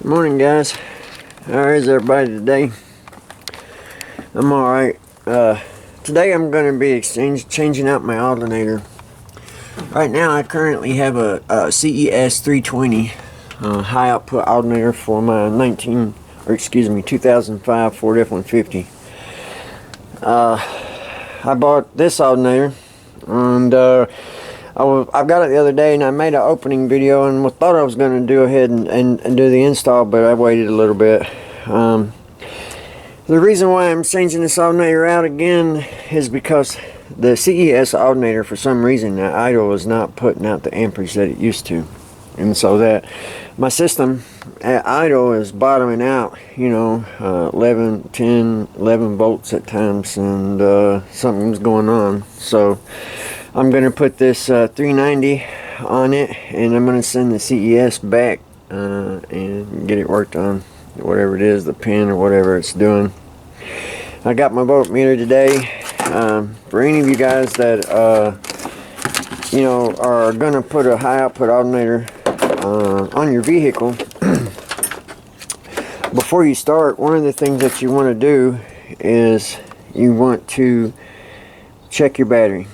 Morning, guys. How is everybody today? I'm alright. Today I'm going to be changing out my alternator. Right now I currently have a CES 320 high output alternator for my 2005 Ford F-150. I bought this alternator, and I got it the other day, and I made an opening video and thought I was going to do ahead and do the install, but I waited a little bit. The reason why I'm changing this alternator out again is because the CES alternator, for some reason, the idle is not putting out the amperage that it used to. And so that my system at idle is bottoming out, 11, 10, 11 volts at times, and something's going on. So I'm going to put this 390 on it, and I'm going to send the CES back and get it worked on, whatever it is, the pin or whatever it's doing. I got my voltmeter today. For any of you guys that are going to put a high output alternator on your vehicle, before you start, one of the things that you want to do is you want to check your battery.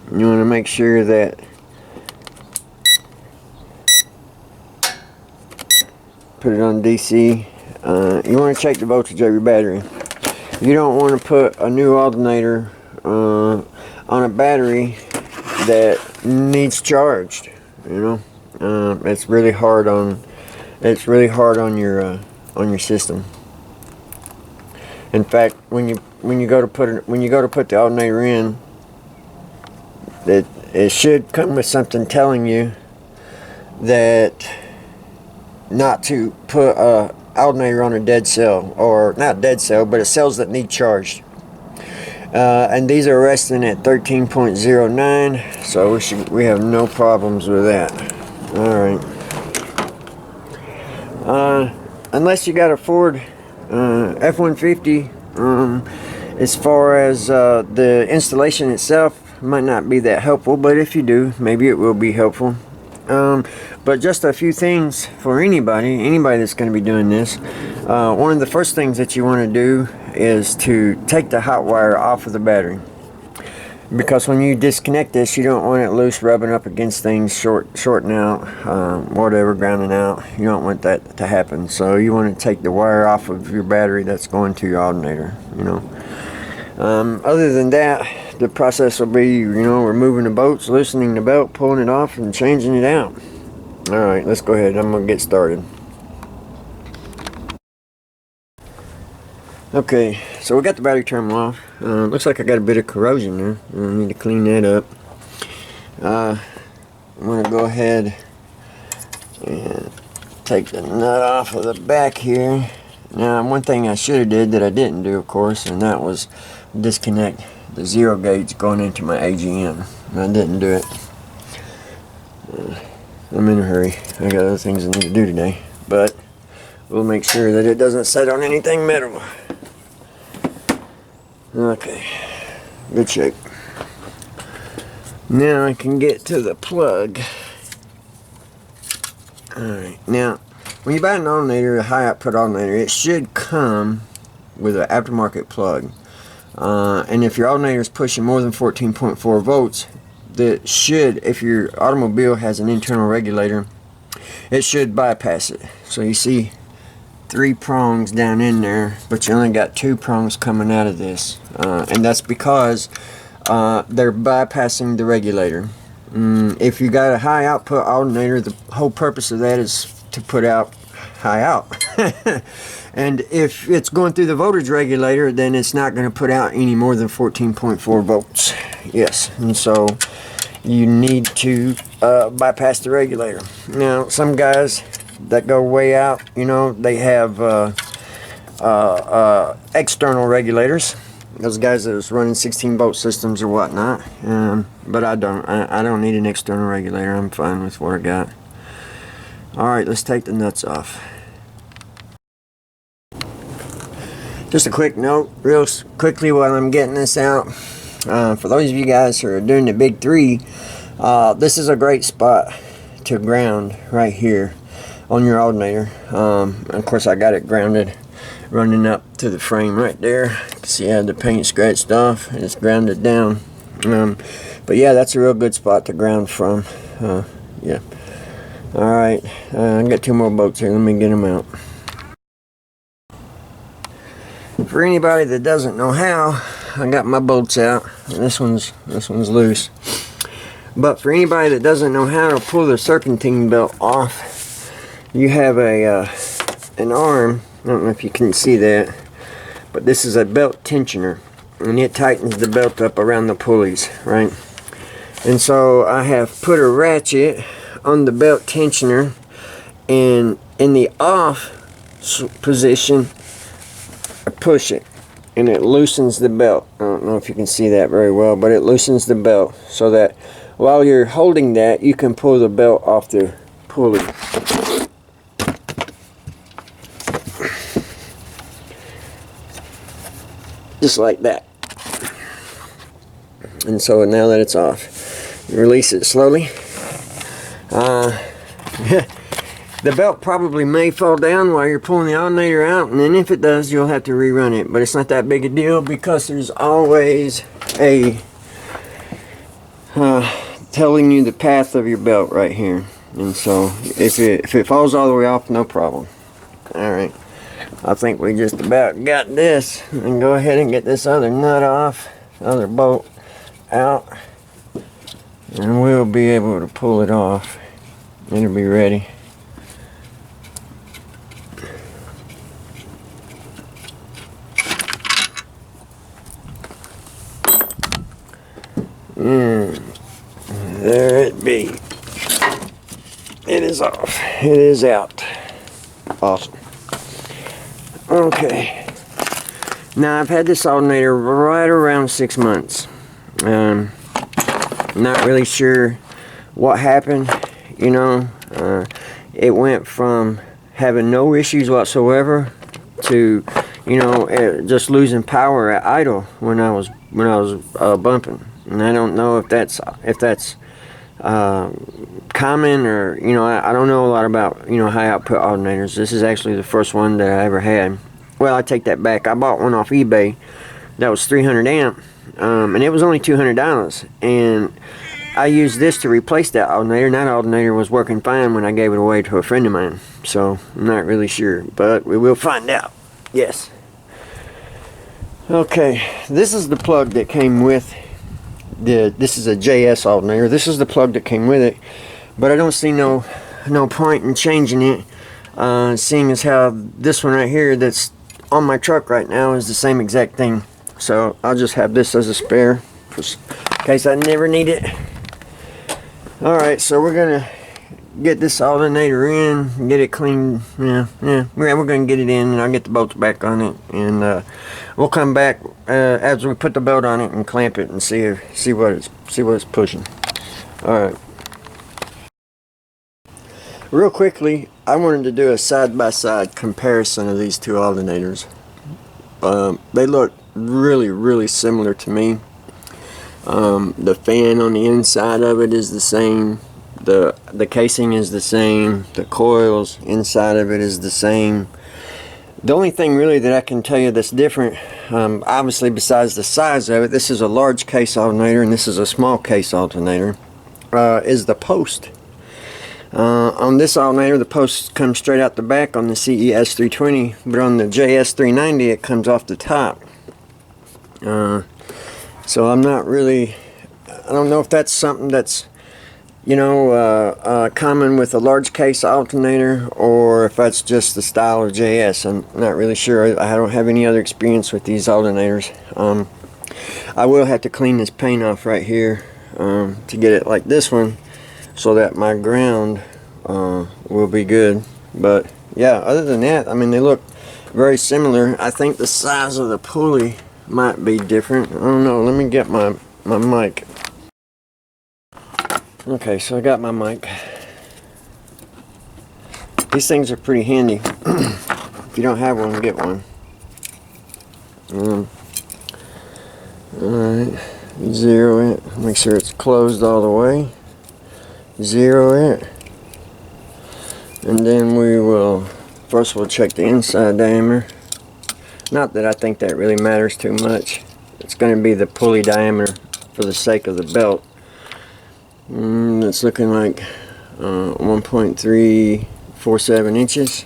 You want to make sure that put it on DC. You want to check the voltage of your battery. You don't want to put a new alternator on a battery that needs charged. It's really hard on your system. In fact, when you go to put the alternator in, it should come with something telling you that not to put a alternator on a dead cell, or not dead cell, but cells that need charged. And these are resting at 13.09, so we have no problems with that. All right. Unless you got a Ford F-150, as far as the installation itself might not be that helpful, but if you do, maybe it will be helpful. But just a few things for anybody that's going to be doing this. One of the first things that you want to do is to take the hot wire off of the battery, because when you disconnect this, you don't want it loose, rubbing up against things, shorting out, whatever, grounding out. You don't want that to happen. So you want to take the wire off of your battery that's going to your alternator. Other than that, the process will be, removing the bolts, loosening the belt, pulling it off, and changing it out. Alright, let's go ahead. I'm going to get started. Okay, so we got the battery terminal off. Looks like I got a bit of corrosion there. I need to clean that up. I'm going to go ahead and take the nut off of the back here. Now, one thing I should have did that I didn't do, of course, and that was disconnect the zero gauge going into my AGM. I didn't do it. I'm in a hurry. I got other things I need to do today, but we'll make sure that it doesn't set on anything metal. Okay, good shape. Now I can get to the plug. Alright, now when you buy an alternator, a high output alternator, it should come with an aftermarket plug. And if your alternator is pushing more than 14.4 volts, that should, if your automobile has an internal regulator, it should bypass it. So you see 3 prongs down in there, but you only got 2 prongs coming out of this, and that's because they're bypassing the regulator. If you got a high output alternator, the whole purpose of that is to put out high out. And if it's going through the voltage regulator, then it's not going to put out any more than 14.4 volts. Yes, and so you need to bypass the regulator. Now, some guys that go way out, they have external regulators. Those guys that is running 16 volt systems or whatnot. But I don't. I don't need an external regulator. I'm fine with what I got. All right, let's take the nuts off. Just a quick note, real quickly, while I'm getting this out. For those of you guys who are doing the big 3, this is a great spot to ground right here. on your alternator. Of course, I got it grounded, running up to the frame right there. You can see I had the paint scratched off, and it's grounded down. But yeah, that's a real good spot to ground from. Yeah. Alright, I got 2 more bolts here. Let me get them out. For anybody that doesn't know how, I got my bolts out. This one's loose. But for anybody that doesn't know how to pull the serpentine belt off, you have an arm. I don't know if you can see that, but this is a belt tensioner, and it tightens the belt up around the pulleys, right? And so I have put a ratchet on the belt tensioner, and in the off position, I push it, and it loosens the belt. I don't know if you can see that very well, but it loosens the belt so that while you're holding that, you can pull the belt off the pulley. Just like that. And so now that it's off, you release it slowly. The belt probably may fall down while you're pulling the alternator out, and then if it does, you'll have to rerun it. But it's not that big a deal because there's always a telling you the path of your belt right here. And so if it falls all the way off, no problem. Alright, I think we just about got this. And go ahead and get this other nut off, other bolt out, and we'll be able to pull it off. It'll be ready. There it be. It is off. It is out. Awesome. Okay. Now I've had this alternator right around 6 months. Not really sure what happened. You know, it went from having no issues whatsoever to, you know, just losing power at idle when I was bumping. And I don't know if that's common, or, you know, I don't know a lot about, you know, high output alternators. This is actually the first one that I ever had. Well, I take that back. I bought one off eBay that was 300 amp, and it was only $200. And I used this to replace that alternator, and that alternator was working fine when I gave it away to a friend of mine. So I'm not really sure, but we will find out. Yes. Okay, this is the plug that came with this is a JS alternator. This is the plug that came with it, but I don't see no point in changing it, seeing as how this one right here that's on my truck right now is the same exact thing. So I'll just have this as a spare in case I never need it. Alright, so we're gonna get this alternator in, get it cleaned. We're gonna get it in, and I'll get the bolts back on it, and we'll come back as we put the belt on it and clamp it and see what it's pushing. All right. Real quickly, I wanted to do a side-by-side comparison of these two alternators. They look really similar to me. The fan on the inside of it is the same. The casing is the same. The coils inside of it is the same. The only thing really that I can tell you that's different, obviously besides the size of it, this is a large case alternator and this is a small case alternator, is the post. On this alternator, the post comes straight out the back on the CES 320, but on the JS 390 it comes off the top. So I'm not really, I don't know if that's something that's, you know, common with a large case alternator, or if that's just the style of JS. I'm not really sure. I don't have any other experience with these alternators. I will have to clean this paint off right here to get it like this one, so that my ground will be good. But yeah, other than that, I mean, they look very similar. I think the size of the pulley might be different. I don't know. Let me get my mic. Okay, so I got my mic. These things are pretty handy. If you don't have one, get one. Alright, zero it. Make sure it's closed all the way. Zero it. And then first we'll check the inside diameter. Not that I think that really matters too much. It's going to be the pulley diameter for the sake of the belt. It's looking like 1.347 inches.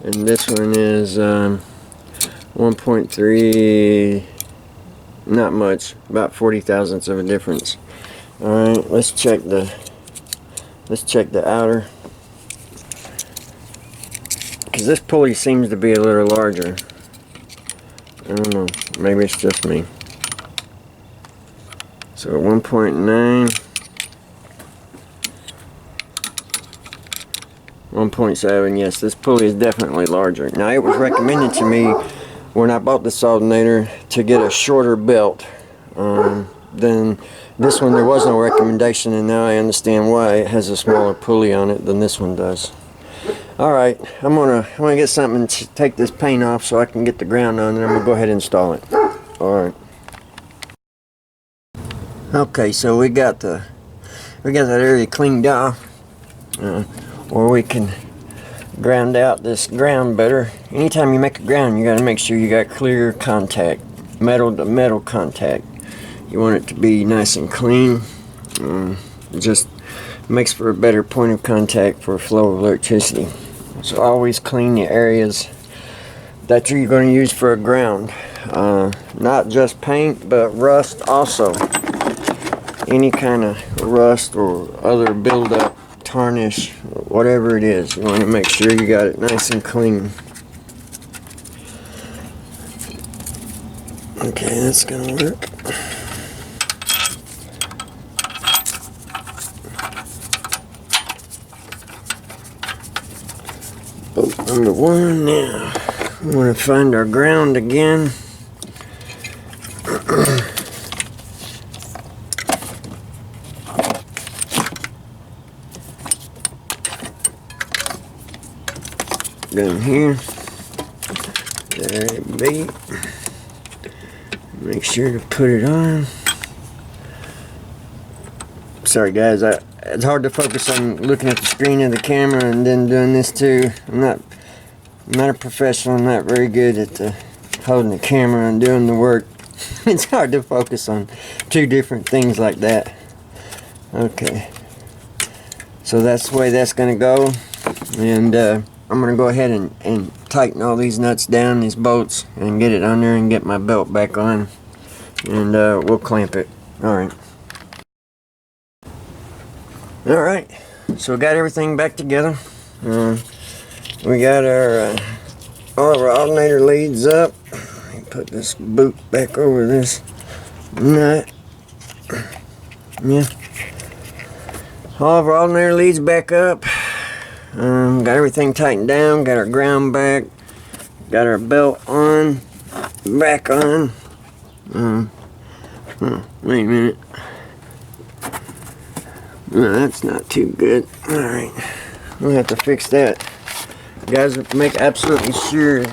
And this one is 1.3, not much, about 40 thousandths of a difference. Alright, let's check the outer, because this pulley seems to be a little larger. I don't know, maybe it's just me. So 1.9, 1.7, yes, this pulley is definitely larger. Now, it was recommended to me when I bought this alternator to get a shorter belt. Then this one there was no recommendation, and now I understand why it has a smaller pulley on it than this one does. Alright, I'm gonna get something to take this paint off so I can get the ground on, and I'm gonna go ahead and install it. Alright. Okay, so we got that area cleaned off, or we can ground out this ground better. Anytime you make a ground, you got to make sure you got clear contact, metal to metal contact. You want it to be nice and clean. It just makes for a better point of contact for a flow of electricity. So always clean the areas that you're going to use for a ground. Not just paint, but rust also. Any kind of rust or other buildup, tarnish, whatever it is, you want to make sure you got it nice and clean. Okay, that's gonna work. Bolt number one. Now we want to find our ground again. Down here, there it be. Make sure to put it on. Sorry guys, it's hard to focus on looking at the screen of the camera and then doing this too. I'm not a professional. I'm not very good at holding the camera and doing the work. It's hard to focus on two different things like that. Okay, so that's the way that's gonna go, and I'm going to go ahead and tighten all these nuts down, these bolts, and get it on there and get my belt back on, and we'll clamp it. Alright, so we got everything back together. We got all of our alternator leads up. Put this boot back over this nut. Yeah, all of our alternator leads back up. Got everything tightened down, got our ground back, got our belt on, back on. Wait a minute. No, that's not too good. Alright, we'll have to fix that. You guys, make absolutely sure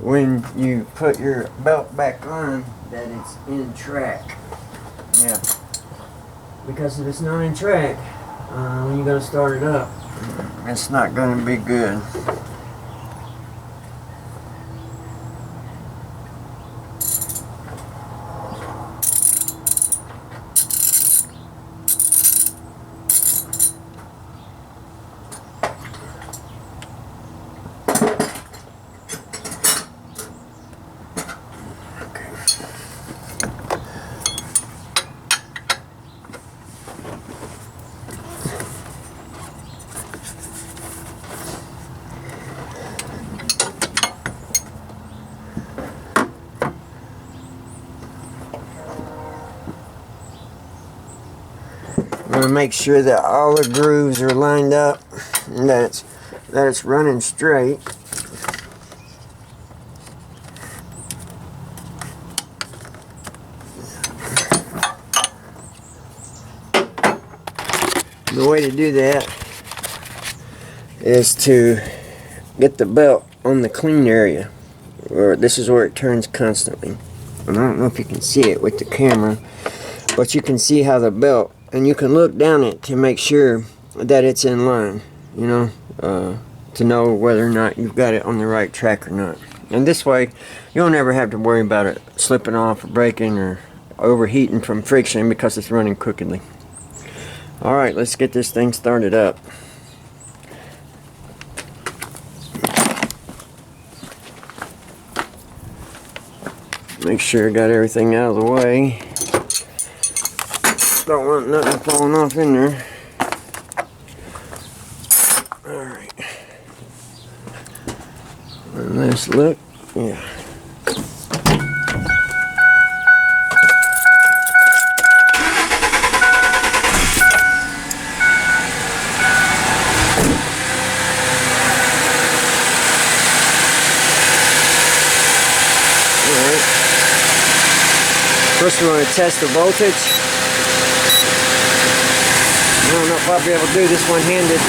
when you put your belt back on that it's in track. Yeah, because if it's not in track, when you go to start it up, it's not going to be good. I'm going to make sure that all the grooves are lined up and that it's running straight. The way to do that is to get the belt on the clean area, or this is where it turns constantly. And I don't know if you can see it with the camera, but you can see how the belt, and you can look down it to make sure that it's in line. you know, to know whether or not you've got it on the right track or not. And this way, you'll never have to worry about it slipping off or breaking or overheating from friction because it's running crookedly. Alright, let's get this thing started up. Make sure I got everything out of the way. Don't want nothing falling off in there. Alright. One last look. Yeah. First we're going to test the voltage. I don't know if I'll be able to do this one-handed.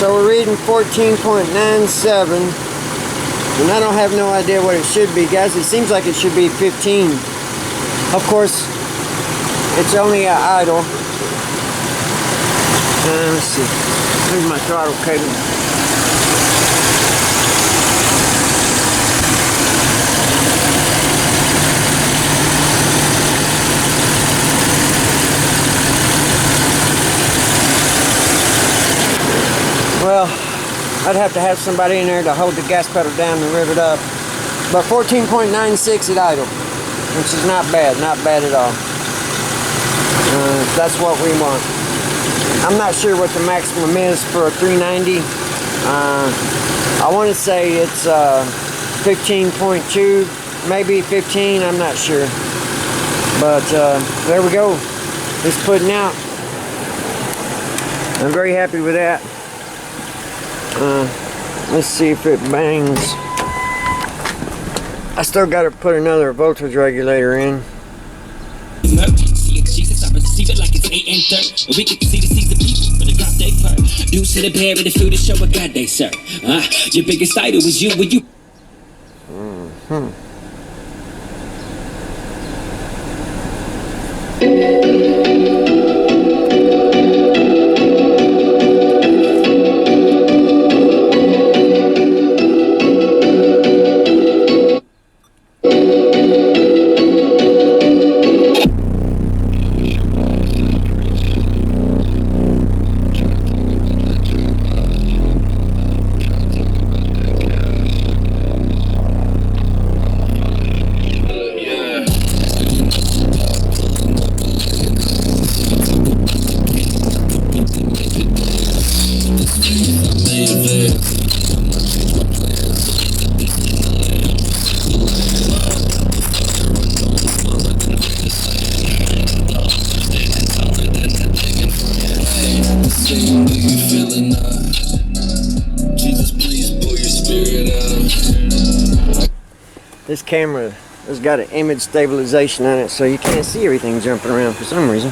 So we're reading 14.97, and I don't have no idea what it should be, guys. It seems like it should be 15. Of course, it's only an idle. Let's see. Here's my throttle cable. Well, I'd have to have somebody in there to hold the gas pedal down and rev it up. But 14.96 at idle, which is not bad at all. That's what we want. I'm not sure what the maximum is for a 390. I want to say it's 15.2, maybe 15, I'm not sure. But there we go. It's putting out. I'm very happy with that. Let's see if it bangs. I still got to put another voltage regulator in. Receive it like it's 8 and 3. We get to see the seeds of people for the drop they per. Due to the pair of the food to show what God they serve. Your biggest idol was you when you. This camera has got an image stabilization on it, so you can't see everything jumping around for some reason.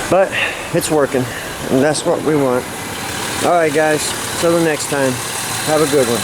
But it's working, and that's what we want. Alright guys, till the next time, have a good one.